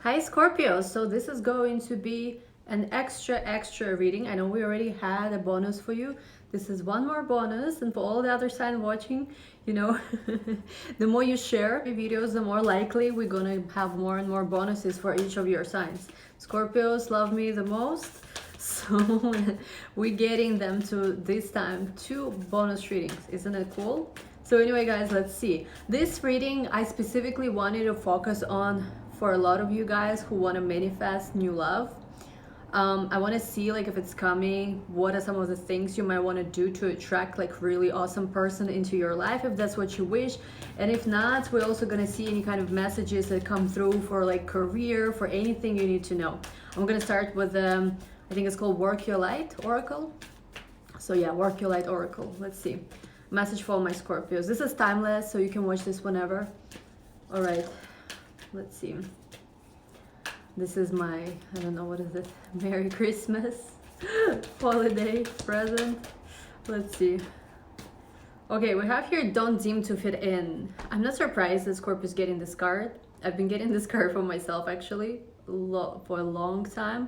Hi Scorpio, so this is going to be an extra reading. I know we already had a bonus for you. This is one more bonus, and for all the other signs watching, you know, the more you share videos, the more likely we're gonna have more and more bonuses for each of your signs. Scorpios love me the most, so we're getting them to this time 2 bonus readings. Isn't it cool? So anyway guys, let's see. This reading I specifically wanted to focus on for a lot of you guys who want to manifest new love. I want to see like if it's coming, what are some of the things you might want to do to attract like really awesome person into your life if that's what you wish. And if not, we're also going to see any kind of messages that come through for like career, for anything you need to know. I'm going to start with I think it's called Work Your Light Oracle. So yeah, Work Your Light Oracle. Let's see. Message for all my Scorpios. This is timeless, so you can watch this whenever. All right, let's see. This is my, I don't know, what is it? Merry Christmas holiday present. Let's see. Okay, we have here, don't deem to fit in. I'm not surprised that Scorpio is getting this card. I've been getting this card for myself actually for a long time.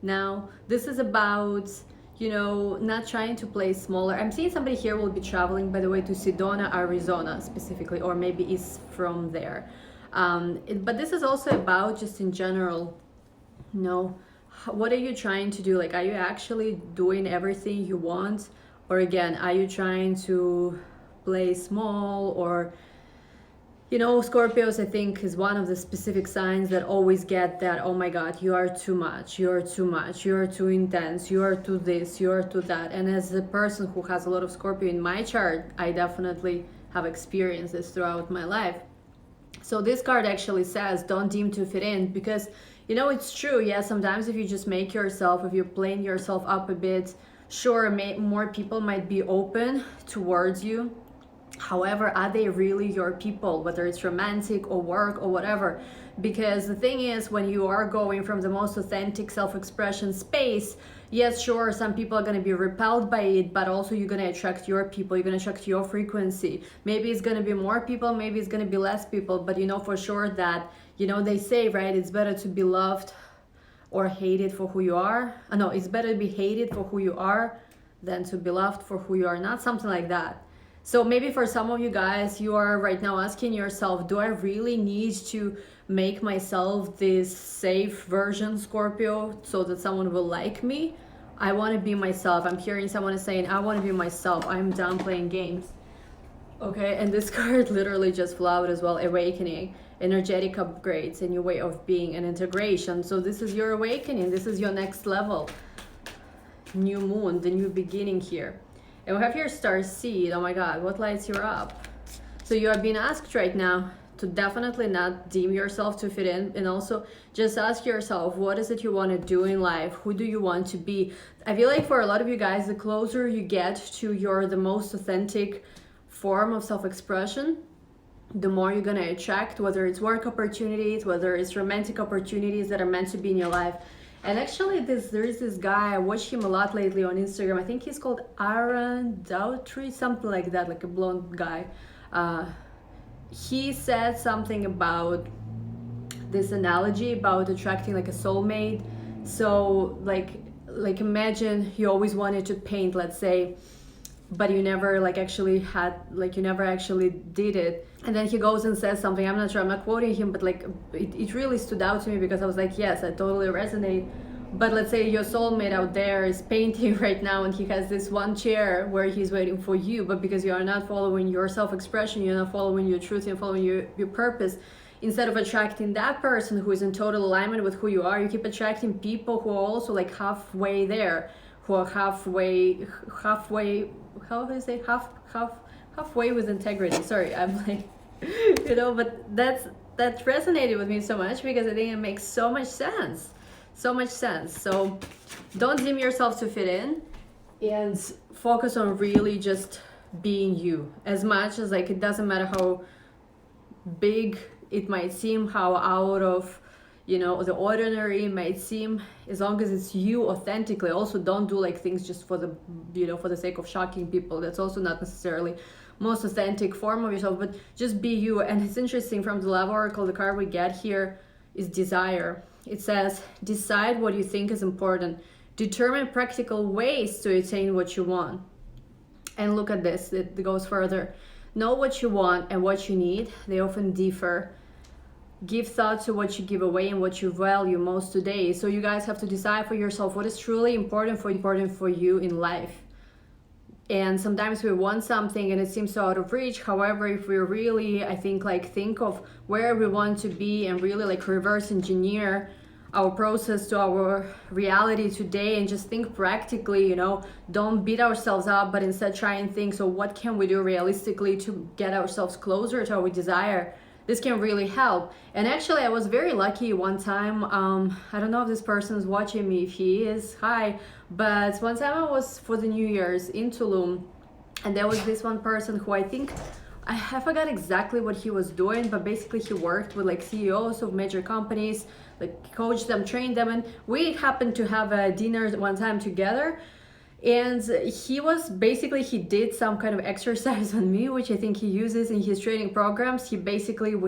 Now, this is about, you know, not trying to play smaller. I'm seeing somebody here will be traveling, by the way, to Sedona, Arizona specifically, or maybe is from there. But this is also about just in general, you know, what are you trying to do? Like, are you actually doing everything you want? Or again, are you trying to play small? Or, you know, Scorpios, I think, is one of the specific signs that always get that, oh my God, you are too much, you're too much, you're too intense, you are too this, you are too that. And as a person who has a lot of Scorpio in my chart, I definitely have experienced this throughout my life. So this card actually says, don't deem to fit in, because, you know, it's true. Yeah, sometimes if you just make yourself, if you're playing yourself up a bit, sure, more people might be open towards you. However, are they really your people, whether it's romantic or work or whatever? Because the thing is, when you are going from the most authentic self-expression space, yes, sure, some people are going to be repelled by it, but also you're going to attract your people, you're going to attract your frequency. Maybe it's going to be more people, maybe it's going to be less people, but you know for sure that, you know, they say, right, it's better to be loved or hated for who you are. No, it's better to be hated for who you are than to be loved for who you are not, something like that. So maybe for some of you guys, you are right now asking yourself, do I really need to make myself this safe version Scorpio so that someone will like me? I want to be myself. I'm hearing someone is saying, I want to be myself. I'm done playing games. Okay, and this card literally just flew out as well. Awakening, energetic upgrades, a new way of being, and integration. So this is your awakening. This is your next level. New moon, the new beginning here. And we have here star seed. Oh my God, what lights you up? So you are being asked right now to definitely not deem yourself to fit in, and also just ask yourself, what is it you want to do in life? Who do you want to be? I feel like for a lot of you guys, the closer you get to the most authentic form of self-expression, the more you're gonna attract, whether it's work opportunities, whether it's romantic opportunities that are meant to be in your life. And actually there is this guy, I watched him a lot lately on Instagram. I think he's called Aaron Daughtry, something like that, like a blonde guy. He said something about this analogy about attracting like a soulmate. So like imagine you always wanted to paint, let's say, but you never like actually had, like you never actually did it. And then he goes and says something, I'm not sure, I'm not quoting him, but like it really stood out to me because I was like, yes, I totally resonate. But let's say your soulmate out there is painting right now and he has this one chair where he's waiting for you, but because you are not following your self-expression, you're not following your truth, you're following your purpose, instead of attracting that person who is in total alignment with who you are, you keep attracting people who are also like halfway there, who are halfway, how do you say, halfway with integrity. Sorry, I'm like, you know, but that resonated with me so much because I think it makes so much sense. So don't deem yourself to fit in and focus on really just being you. As much as like, it doesn't matter how big it might seem, how out of, you know, the ordinary it might seem, as long as it's you authentically. Also, don't do like things just for the, you know, for the sake of shocking people. That's also not necessarily most authentic form of yourself, but just be you. And it's interesting, from the Love Oracle, the card we get here is desire. It says, decide what you think is important. Determine practical ways to attain what you want. And look at this, it goes further. Know what you want and what you need. They often differ. Give thought to what you give away and what you value most today. So you guys have to decide for yourself what is truly important for you in life. And sometimes we want something and it seems so out of reach. However, if we really, I think, like think of where we want to be and really like reverse engineer our process to our reality today and just think practically, you know, don't beat ourselves up, but instead try and think, so what can we do realistically to get ourselves closer to our desire? This can really help. And actually, I was very lucky one time. I don't know if this person is watching me. If he is, hi. But one time I was for the New Year's in Tulum, and there was this one person who I think, I forgot exactly what he was doing, but basically he worked with like CEOs of major companies, like coached them, trained them, and we happened to have a dinner one time together. And he did some kind of exercise on me, which I think he uses in his training programs. We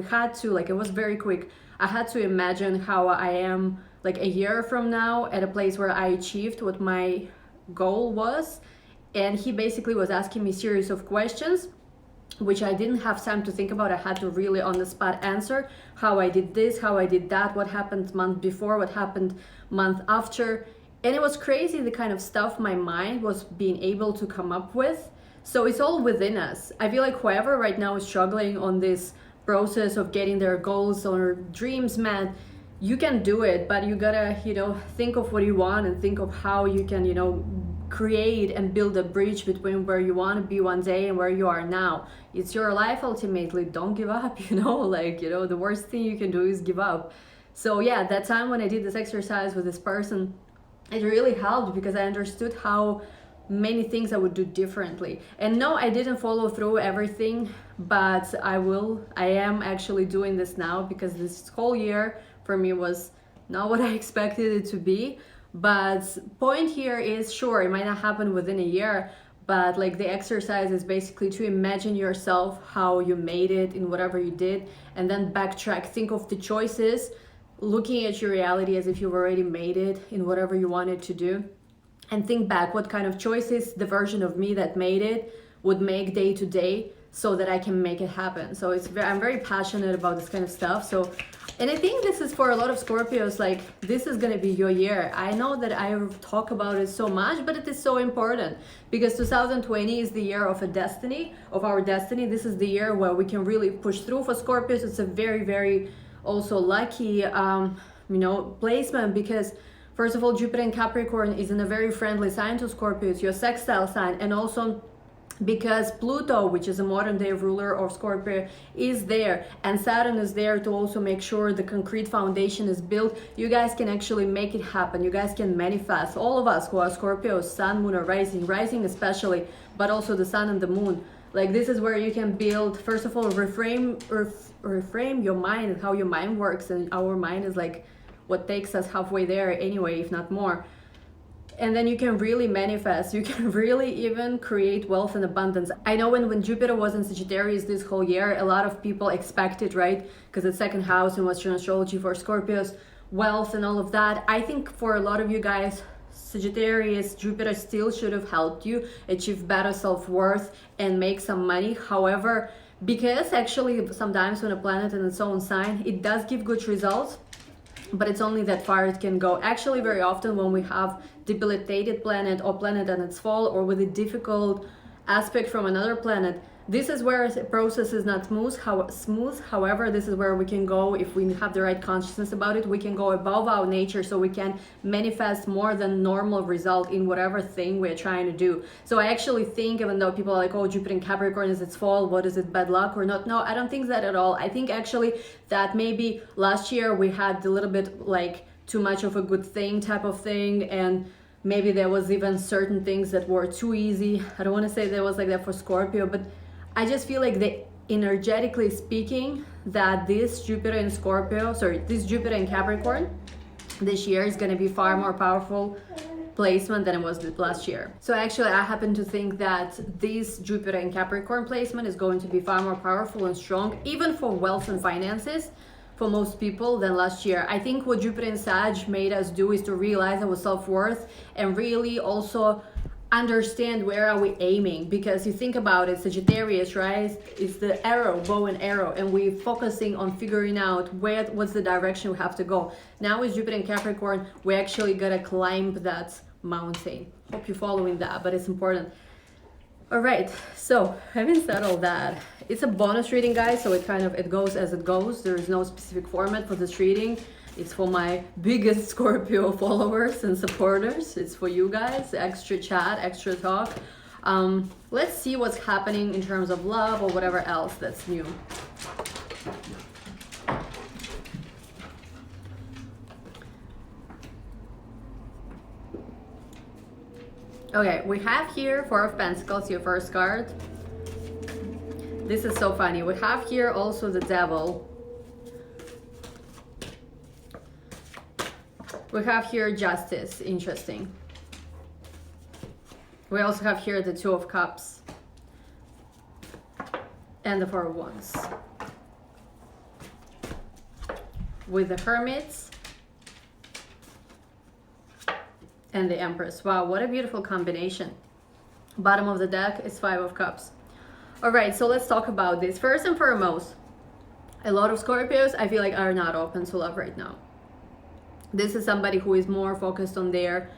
had to, like, it was very quick. I had to imagine how I am like a year from now at a place where I achieved what my goal was. And he basically was asking me a series of questions, which I didn't have time to think about. I had to really on the spot answer how I did this, how I did that, what happened month before, what happened month after. And it was crazy the kind of stuff my mind was being able to come up with. So it's all within us. I feel like whoever right now is struggling on this process of getting their goals or dreams met, you can do it, but you gotta, you know, think of what you want and think of how you can, you know, create and build a bridge between where you want to be one day and where you are now. It's your life ultimately. Don't give up, you know, like, you know, the worst thing you can do is give up. So yeah, that time when I did this exercise with this person, it really helped because I understood how many things I would do differently. And no, I didn't follow through everything, but I am actually doing this now because this whole year for me was not what I expected it to be. But point here is, sure, it might not happen within a year, but like the exercise is basically to imagine yourself how you made it in whatever you did, and then backtrack, think of the choices, looking at your reality as if you've already made it in whatever you wanted to do, and think back what kind of choices the version of me that made it would make day to day so that I can make it happen. So I'm very passionate about this kind of stuff. So, and I think this is for a lot of Scorpios, like this is gonna be your year. I know that I talk about it so much, but it is so important because 2020 is the year of our destiny. This is the year where we can really push through for Scorpios. It's a very, very also lucky placement because first of all, Jupiter in Capricorn is in a very friendly sign to Scorpio. It's your sextile sign, and also because Pluto, which is a modern day ruler of Scorpio, is there, and Saturn is there to also make sure the concrete foundation is built. You guys can actually make it happen. You guys can manifest. All of us who are Scorpios, Sun, Moon, or rising especially, but also the Sun and the Moon. Like this is where you can build, first of all, reframe your mind and how your mind works. And our mind is like what takes us halfway there anyway, if not more. And then you can really manifest. You can really even create wealth and abundance. I know when Jupiter was in Sagittarius this whole year, a lot of people expected, right? Because it's second house in Western astrology for Scorpios, wealth and all of that. I think for a lot of you guys, Sagittarius, Jupiter still should have helped you achieve better self-worth and make some money. However, because actually sometimes when a planet in its own sign, it does give good results, but it's only that far it can go. Actually, very often when we have debilitated planet or planet on its fall or with a difficult aspect from another planet, this is where the process is not smooth. However, this is where we can go, if we have the right consciousness about it, we can go above our nature so we can manifest more than normal result in whatever thing we're trying to do. So I actually think, even though people are like, oh, Jupiter in Capricorn is its fall, what is it, bad luck or not? No, I don't think that at all. I think actually that maybe last year we had a little bit like too much of a good thing type of thing, and maybe there was even certain things that were too easy. I don't want to say there was like that for Scorpio, but I just feel like energetically speaking, that this Jupiter in Capricorn this year is going to be far more powerful placement than it was last year. So actually, I happen to think that this Jupiter in Capricorn placement is going to be far more powerful and strong, even for wealth and finances for most people than last year. I think what Jupiter and Sag made us do is to realize our self-worth and really also understand where are we aiming, because you think about it, Sagittarius, right? It's the arrow, bow and arrow, and we're focusing on figuring out what's the direction we have to go. Now with Jupiter and Capricorn, we actually gotta climb that mountain. Hope you're following that, but it's important. All right, so having said all that, it's a bonus reading, guys, so it goes as it goes. There is no specific format for this reading. It's for my biggest Scorpio followers and supporters. It's for you guys, extra chat, extra talk. Let's see what's happening in terms of love or whatever else that's new. Okay, we have here Four of Pentacles, your first card. This is so funny. We have here also the Devil. We have here Justice, interesting. We also have here the Two of Cups and the Four of Wands. With the Hermits and the Empress. Wow, what a beautiful combination. Bottom of the deck is Five of Cups. All right, so let's talk about this. First and foremost, a lot of Scorpios, I feel like, are not open to love right now. This is somebody who is more focused on their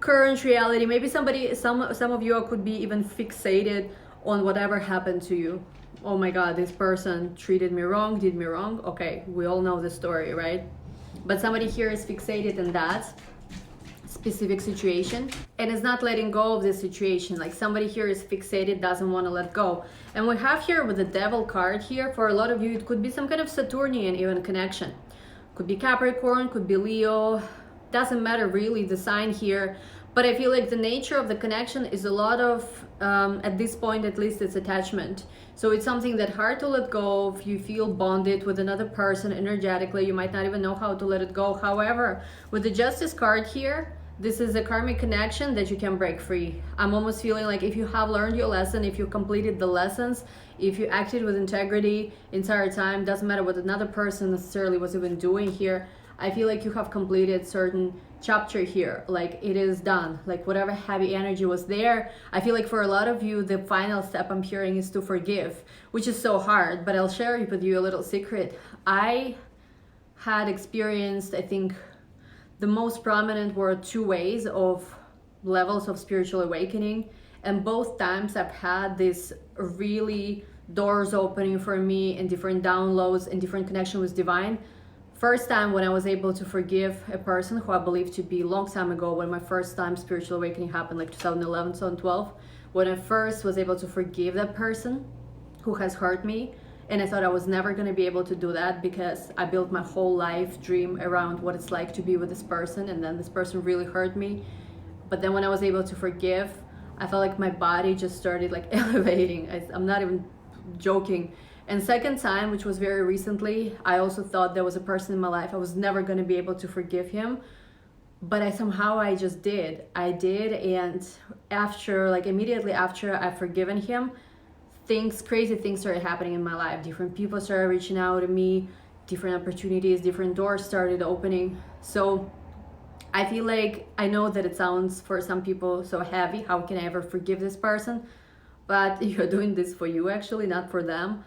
current reality. Maybe some of you could be even fixated on whatever happened to you. Oh my God, this person treated me wrong, did me wrong. Okay, we all know the story, right? But somebody here is fixated in that specific situation and is not letting go of the situation. Like somebody here is fixated, doesn't want to let go. And we have here with the Devil card here, for a lot of you, it could be some kind of Saturnian even connection. Could be Capricorn, could be Leo, doesn't matter really the sign here. But I feel like the nature of the connection is a lot of, at this point at least, it's attachment. So it's something that hard to let go of. You feel bonded with another person energetically. You might not even know how to let it go. However, with the Justice card here, this is a karmic connection that you can break free. I'm almost feeling like if you have learned your lesson, if you completed the lessons, if you acted with integrity entire time, doesn't matter what another person necessarily was even doing here, I feel like you have completed certain chapter here. Like it is done. Like whatever heavy energy was there, I feel like for a lot of you, the final step I'm hearing is to forgive, which is so hard. But I'll share with you a little secret. I had experienced, I think, the most prominent were two ways of levels of spiritual awakening. And both times I've had this really doors opening for me and different downloads and different connection with divine. First time when I was able to forgive a person who I believe to be a long time ago, when my first time spiritual awakening happened, like 2011, 2012, when I first was able to forgive that person who has hurt me. And I thought I was never going to be able to do that because I built my whole life dream around what it's like to be with this person. And then this person really hurt me. But then when I was able to forgive, I felt like my body just started like elevating. I'm not even joking. And second time, which was very recently, I also thought there was a person in my life I was never going to be able to forgive him. But I just did. I did. And after, like immediately after I've forgiven him, crazy things started happening in my life. Different people started reaching out to me, different opportunities, different doors started opening. So I feel like, I know that it sounds for some people so heavy, how can I ever forgive this person? But you're doing this for you actually, not for them.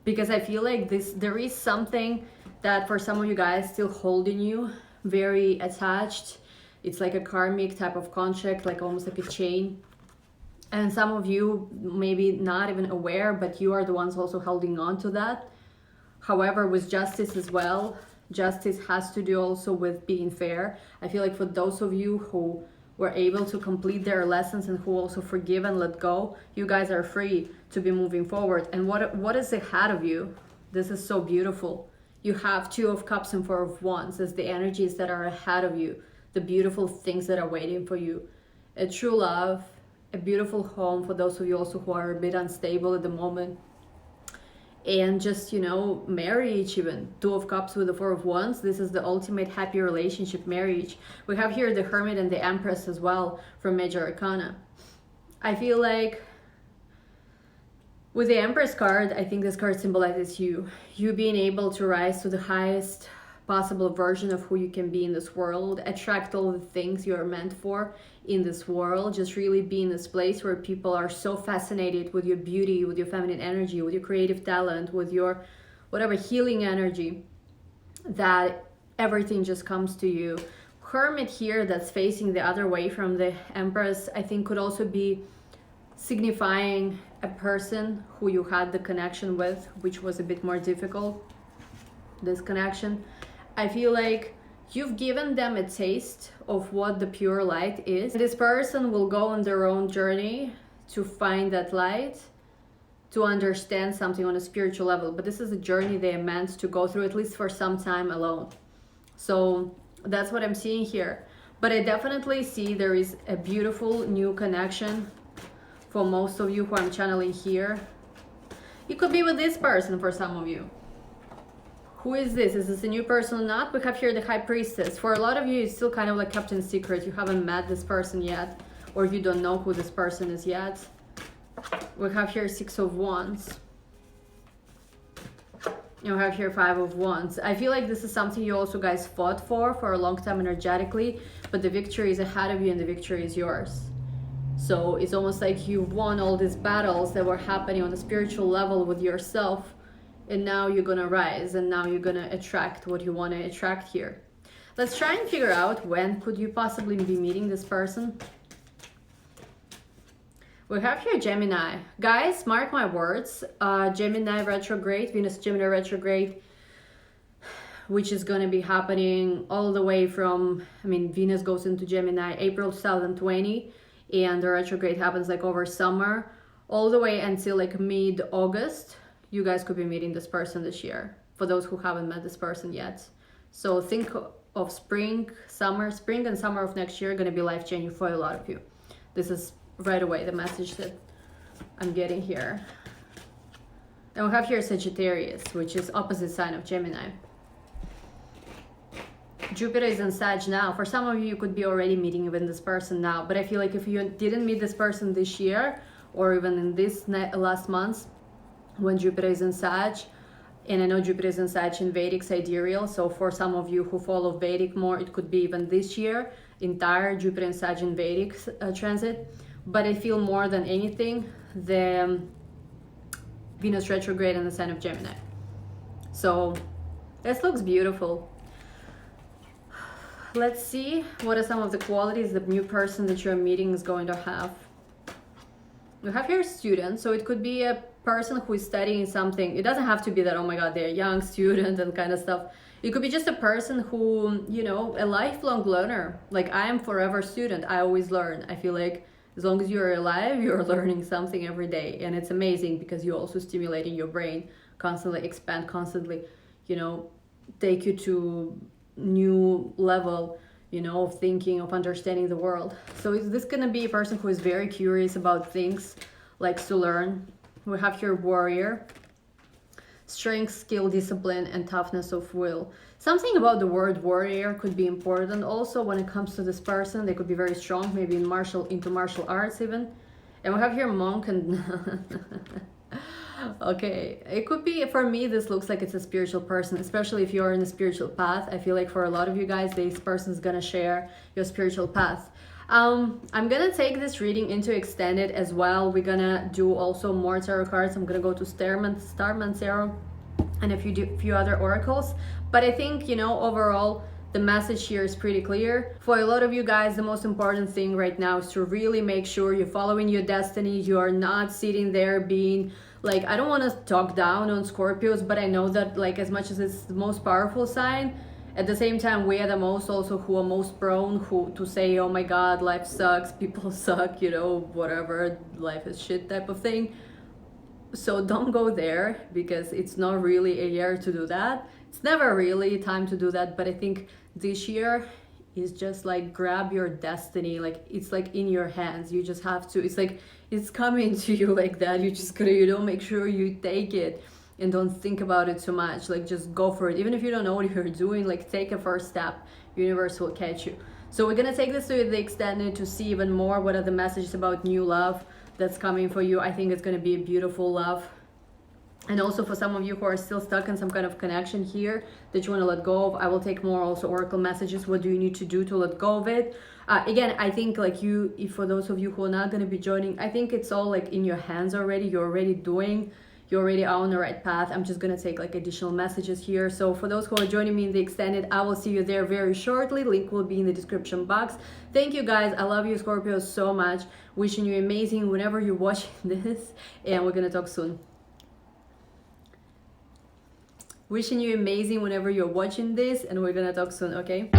Because I feel like there is something that for some of you guys still holding you, very attached. It's like a karmic type of contract, like almost like a chain. And some of you maybe not even aware, but you are the ones also holding on to that. However, with justice as well, justice has to do also with being fair. I feel like for those of you who were able to complete their lessons and who also forgive and let go, you guys are free to be moving forward. And what is ahead of you? This is so beautiful. You have Two of Cups and Four of Wands as the energies that are ahead of you, the beautiful things that are waiting for you. A true love, a beautiful home for those of you also who are a bit unstable at the moment. And just, marriage even. Two of Cups with the Four of Wands. This is the ultimate happy relationship, marriage. We have here the Hermit and the Empress as well from Major Arcana. I feel like With the Empress card, I think this card symbolizes you being able to rise to the highest possible version of who you can be in this world, attract all the things you are meant for in this world, just really be in this place where people are so fascinated with your beauty, with your feminine energy, with your creative talent, with your whatever healing energy, that everything just comes to you. Hermit here, that's facing the other way from the Empress, I think could also be signifying a person who you had the connection with, which was a bit more difficult, this connection. I feel like you've given them a taste of what the pure light is. This person will go on their own journey to find that light, to understand something on a spiritual level, but this is a journey they are meant to go through, at least for some time alone. So that's what I'm seeing here. But I definitely see there is a beautiful new connection for most of you who I'm channeling here. It could be with this person for some of you. Who is this? Is this a new person or not? We have here the High Priestess. For a lot of you, it's still kind of like kept in secret. You haven't met this person yet, or you don't know who this person is yet. We have here Six of Wands. And we have here Five of Wands. I feel like this is something you also guys fought for a long time energetically, but the victory is ahead of you and the victory is yours. So it's almost like you won all these battles that were happening on a spiritual level with yourself, and now you're gonna rise, and now you're gonna attract what you want to attract here. Let's try and figure out when could you possibly be meeting this person. We have here Gemini. Guys, mark my words, Gemini retrograde, Venus Gemini retrograde, which is going to be happening all the way from, I mean, Venus goes into Gemini April 2020, and the retrograde happens like over summer, all the way until like mid-August. You guys could be meeting this person this year, for those who haven't met this person yet. So think of spring and summer of next year are going to be life-changing for a lot of you. This is right away the message that I'm getting here. And we have here Sagittarius, which is opposite sign of Gemini. Jupiter is in Sag now. For some of you, you could be already meeting even this person now, but I feel like if you didn't meet this person this year, or even in this last month, when Jupiter is in Sag, and I know Jupiter is in Sag in Vedic sidereal, so for some of you who follow Vedic more, it could be even this year, entire Jupiter and Sag in Vedic transit. But I feel more than anything, the Venus retrograde in the sign of Gemini. So this looks beautiful. Let's see what are some of the qualities the new person that you're meeting is going to have. We have here student, so it could be a person who is studying something. It doesn't have to be that, oh my god, they're a young student and kind of stuff. It could be just a person who, you know, a lifelong learner. Like, I am forever student. I always learn. I feel like as long as you're alive, you're learning something every day. And it's amazing because you're also stimulating your brain, constantly expand, constantly, you know, take you to new level, you know, of thinking, of understanding the world. So is this gonna be a person who is very curious about things, likes to learn? We have here warrior, strength, skill, discipline, and toughness of will. Something about the word warrior could be important also when it comes to this person. They could be very strong, maybe into martial arts even. And we have here monk and okay, it could be, for me, this looks like it's a spiritual person, especially if you're in a spiritual path. I feel like for a lot of you guys, this person's gonna share your spiritual path. I'm gonna take this reading into extended as well. We're gonna do also more tarot cards. I'm gonna go to Starman Tarot and a few other oracles. But I think, you know, overall, the message here is pretty clear. For a lot of you guys, the most important thing right now is to really make sure you're following your destiny. You are not sitting there being like, I don't want to talk down on Scorpios, but I know that, like, as much as it's the most powerful sign, at the same time, we are the most also who are most prone to say, oh my god, life sucks, people suck, you know, whatever, life is shit type of thing. So don't go there, because it's not really a year to do that. It's never really time to do that, but I think this year is just like grab your destiny. Like, it's like in your hands. You just have to, it's like it's coming to you like that. You just gotta, you know, make sure you take it and don't think about it too much. Like, just go for it. Even if you don't know what you're doing, like, take a first step. Universe will catch you. So we're gonna take this to the extended to see even more what are the messages about new love, that's coming for you. I think it's going to be a beautiful love. And also for some of you who are still stuck in some kind of connection here that you want to let go of, I will take more also oracle messages. What do you need to do to let go of it? Again, I think like if for those of you who are not going to be joining, I think it's all like in your hands already. You're already on the right path. I'm just going to take like additional messages here. So for those who are joining me in the extended, I will see you there very shortly. Link will be in the description box. Thank you guys. I love you, Scorpio, so much. Wishing you amazing whenever you're watching this, and we're going to talk soon. Wishing you amazing whenever you're watching this, and we're gonna talk soon, okay?